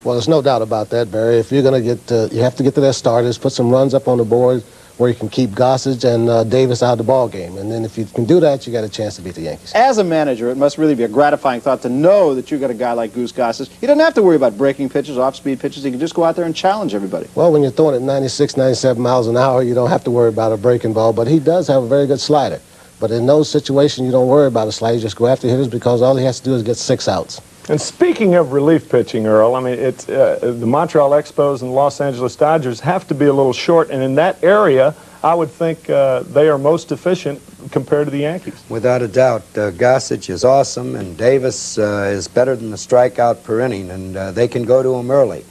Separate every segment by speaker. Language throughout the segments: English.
Speaker 1: Well, there's no doubt about that, Barry. If you're going to get, you have to get to their starters, put some runs up on the board where you can keep Gossage and Davis out of the ball game. And then if you can do that, you got a chance to beat the Yankees.
Speaker 2: As a manager, it must really be a gratifying thought to know that you got a guy like Goose Gossage. He doesn't have to worry about breaking pitches, off-speed pitches. He can just go out there and challenge everybody.
Speaker 1: Well, when you're throwing at 96, 97 miles an hour, you don't have to worry about a breaking ball, but he does have a very good slider. But in those situations, you don't worry about a slider. You just go after hitters because all he has to do is get 6 outs.
Speaker 3: And speaking of relief pitching, Earl, I mean, it's, the Montreal Expos and the Los Angeles Dodgers have to be a little short, and in that area, I would think they are most efficient compared to the Yankees.
Speaker 4: Without a doubt, Gossage is awesome, and Davis is better than the strikeout per inning, and they can go to him early.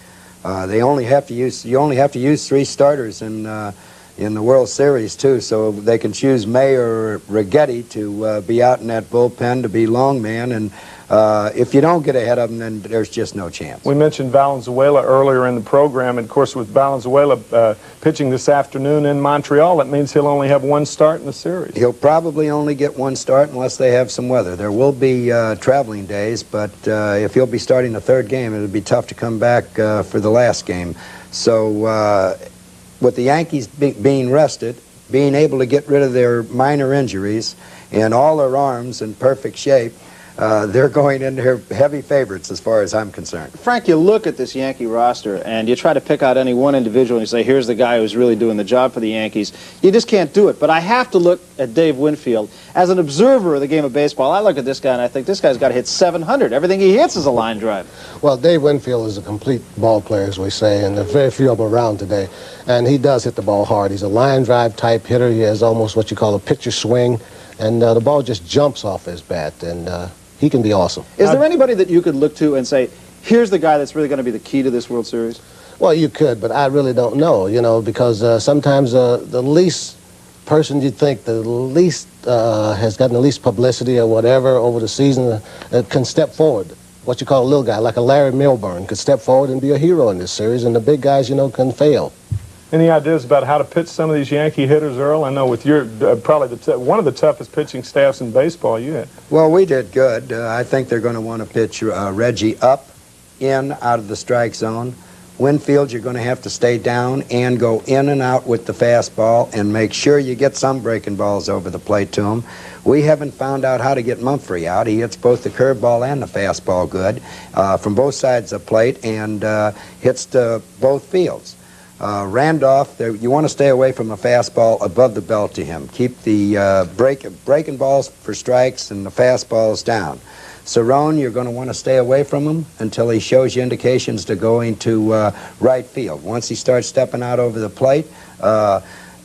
Speaker 4: You only have to use 3 starters in the World Series too, so they can choose May or Righetti to be out in that bullpen to be long man, and if you don't get ahead of them, then there's just no chance.
Speaker 3: We mentioned Valenzuela earlier in the program, and of course with Valenzuela pitching this afternoon in Montreal, that means he'll only have 1 start in the series.
Speaker 4: He'll probably only get 1 start unless they have some weather. There will be traveling days, but if he'll be starting the 3rd game, it'll be tough to come back for the last game. So with the Yankees being rested, being able to get rid of their minor injuries, and all their arms in perfect shape, they're going in there heavy favorites as far as I'm concerned.
Speaker 2: Frank, you look at this Yankee roster and you try to pick out any one individual and you say, here's the guy who's really doing the job for the Yankees. You just can't do it. But I have to look at Dave Winfield. As an observer of the game of baseball, I look at this guy and I think this guy's got to hit 700. Everything he hits is a line drive.
Speaker 1: Well, Dave Winfield is a complete ball player, as we say, and there's very few of them around today. And he does hit the ball hard. He's a line drive type hitter. He has almost what you call a pitcher swing, and the ball just jumps off his bat, and he can be awesome.
Speaker 2: Is there anybody that you could look to and say, here's the guy that's really going to be the key to this World Series?
Speaker 1: Well, you could, but I really don't know, you know, because sometimes the least person you think the least has gotten the least publicity or whatever over the season can step forward. What you call a little guy, like a Larry Milburn, could step forward and be a hero in this series, and the big guys, you know, can fail.
Speaker 3: Any ideas about how to pitch some of these Yankee hitters, Earl? I know with your probably one of the toughest pitching staffs in baseball you had.
Speaker 4: Well, we did good. I think they're going to want to pitch Reggie up, in, out of the strike zone. Winfield, you're going to have to stay down and go in and out with the fastball and make sure you get some breaking balls over the plate to him. We haven't found out how to get Mumphrey out. He hits both the curveball and the fastball good from both sides of the plate and hits to both fields. Randolph, you want to stay away from a fastball above the belt to him. Keep the breaking balls for strikes and the fastballs down. Cerrone, you're going to want to stay away from him until he shows you indications to going to right field. Once he starts stepping out over the plate,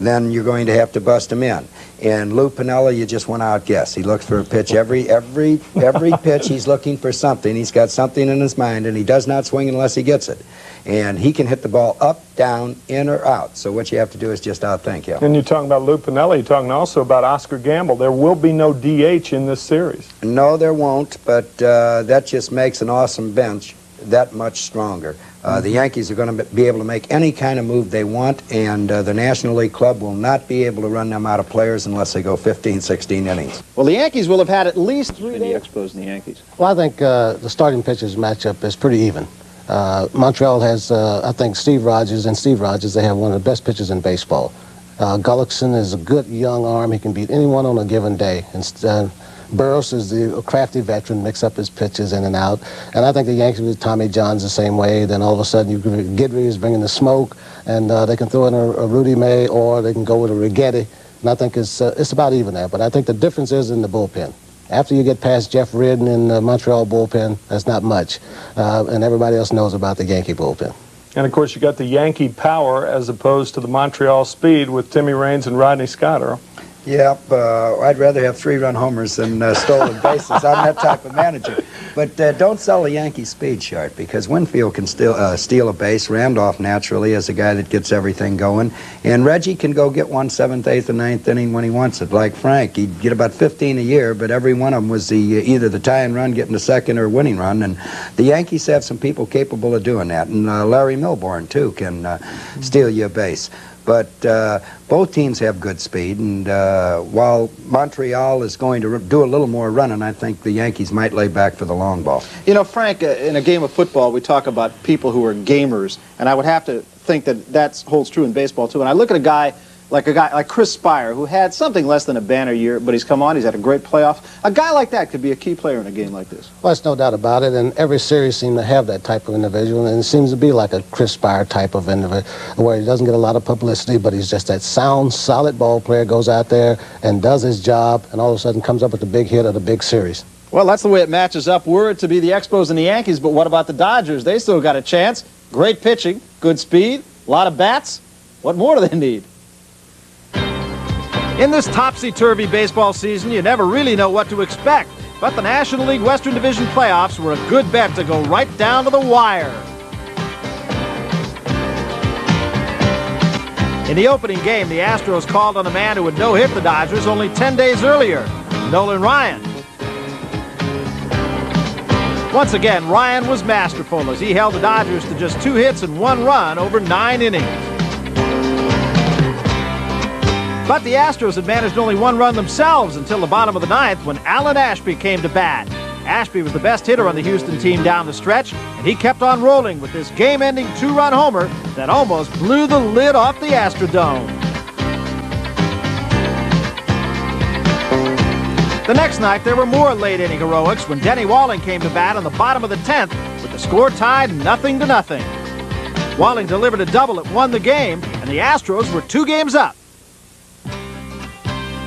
Speaker 4: then you're going to have to bust him in. And Lou Piniella, you just want to outguess. He looks for a pitch every pitch. He's looking for something. He's got something in his mind, and he does not swing unless he gets it. And he can hit the ball up, down, in, or out. So what you have to do is just outthink him.
Speaker 3: And you're talking about Lou Piniella. You're talking also about Oscar Gamble. There will be no DH in this series.
Speaker 4: No, there won't, but that just makes an awesome bench that much stronger. The Yankees are going to be able to make any kind of move they want, and the National League Club will not be able to run them out of players unless they go 15, 16 innings.
Speaker 2: Well, the Yankees will have had at least 3 days. The Expos and the Yankees.
Speaker 1: Well, I think the starting pitchers matchup is pretty even. Montreal has, I think, Steve Rogers, they have one of the best pitchers in baseball. Gullickson is a good young arm. He can beat anyone on a given day. And Burroughs is the crafty veteran, mix up his pitches in and out. And I think the Yankees with Tommy John's the same way. Then all of a sudden, Guidry is bringing the smoke, and they can throw in a Rudy May, or they can go with a Righetti. And I think it's about even there. But I think the difference is in the bullpen. After you get past Jeff Reardon in the Montreal bullpen, that's not much. And everybody else knows about the Yankee bullpen.
Speaker 3: And, of course, you got the Yankee power as opposed to the Montreal speed with Timmy Raines and Rodney Scott, Earl.
Speaker 4: Yep, I'd rather have 3-run homers than stolen bases. I'm that type of manager. But don't sell the Yankee speed chart, because Winfield can still steal a base. Randolph, naturally, is a guy that gets everything going. And Reggie can go get 1 7th, 8th, and 9th inning when he wants it. Like Frank, he'd get about 15 a year, but every one of them was either the tying run, getting a second, or winning run. And the Yankees have some people capable of doing that. And Larry Milburn, too, can steal you a base. But both teams have good speed, and while Montreal is going to do a little more running, I think the Yankees might lay back for the long ball.
Speaker 2: You know, Frank, in a game of football, we talk about people who are gamers, and I would have to think that holds true in baseball, too. And I look at a guy like Chris Spire, who had something less than a banner year, but he's come on, he's had a great playoff. A guy like that could be a key player in a game like this.
Speaker 1: Well, there's no doubt about it, and every series seems to have that type of individual, and it seems to be like a Chris Spire type of individual, where he doesn't get a lot of publicity, but he's just that sound, solid ball player, goes out there and does his job, and all of a sudden comes up with the big hit of the big series.
Speaker 2: Well, that's the way it matches up. Were it to be the Expos and the Yankees, but what about the Dodgers? They still got a chance. Great pitching, good speed, a lot of bats. What more do they need? In this topsy-turvy baseball season, you never really know what to expect. But the National League Western Division playoffs were a good bet to go right down to the wire. In the opening game, the Astros called on a man who had no-hit the Dodgers only 10 days earlier, Nolan Ryan. Once again, Ryan was masterful as he held the Dodgers to just 2 hits and 1 run over 9 innings. But the Astros had managed only 1 run themselves until the bottom of the 9th when Alan Ashby came to bat. Ashby was the best hitter on the Houston team down the stretch, and he kept on rolling with this game-ending 2-run homer that almost blew the lid off the Astrodome. The next night, there were more late-inning heroics when Denny Walling came to bat on the bottom of the 10th with the score tied 0-0. Walling delivered a double that won the game, and the Astros were 2 games up.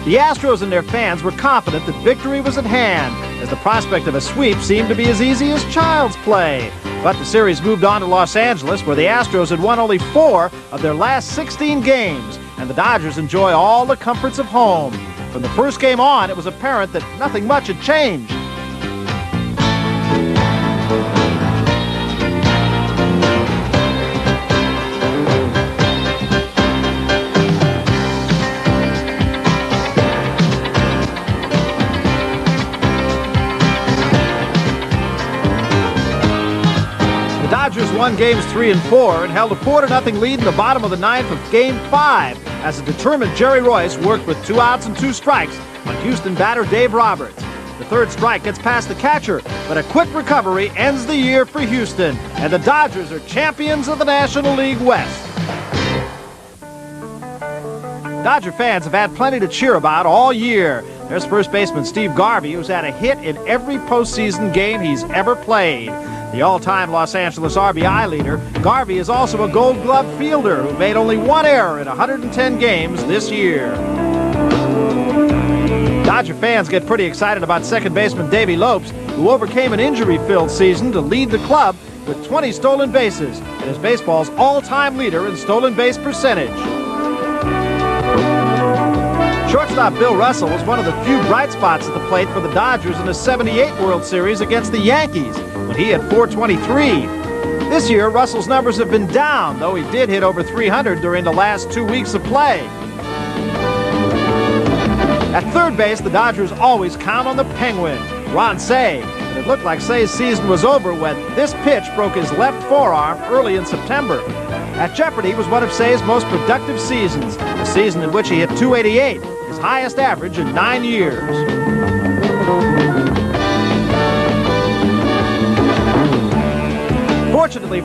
Speaker 2: The Astros and their fans were confident that victory was at hand, as the prospect of a sweep seemed to be as easy as child's play. But the series moved on to Los Angeles, where the Astros had won only 4 of their last 16 games, and the Dodgers enjoy all the comforts of home. From the first game on, it was apparent that nothing much had changed. The Dodgers won games 3 and 4 and held a 4-0 lead in the bottom of the 9th of Game 5 as a determined Jerry Royce worked with 2 outs and 2 strikes on Houston batter Dave Roberts. The 3rd strike gets past the catcher, but a quick recovery ends the year for Houston, and the Dodgers are champions of the National League West. Dodger fans have had plenty to cheer about all year. There's first baseman Steve Garvey, who's had a hit in every postseason game he's ever played. The all-time Los Angeles RBI leader, Garvey is also a Gold Glove fielder who made only 1 error in 110 games this year. Dodger fans get pretty excited about second baseman Davey Lopes, who overcame an injury-filled season to lead the club with 20 stolen bases and is baseball's all-time leader in stolen base percentage. Shortstop Bill Russell was one of the few bright spots at the plate for the Dodgers in the '78 World Series against the Yankees, when he had .423. This year, Russell's numbers have been down, though he did hit over .300 during the last 2 weeks of play. At third base, the Dodgers always count on the Penguin, Ron Cey, and it looked like Cey's season was over when this pitch broke his left forearm early in September. At Jeopardy was one of Cey's most productive seasons, a season in which he hit .288, his highest average in 9 years. Fortunately for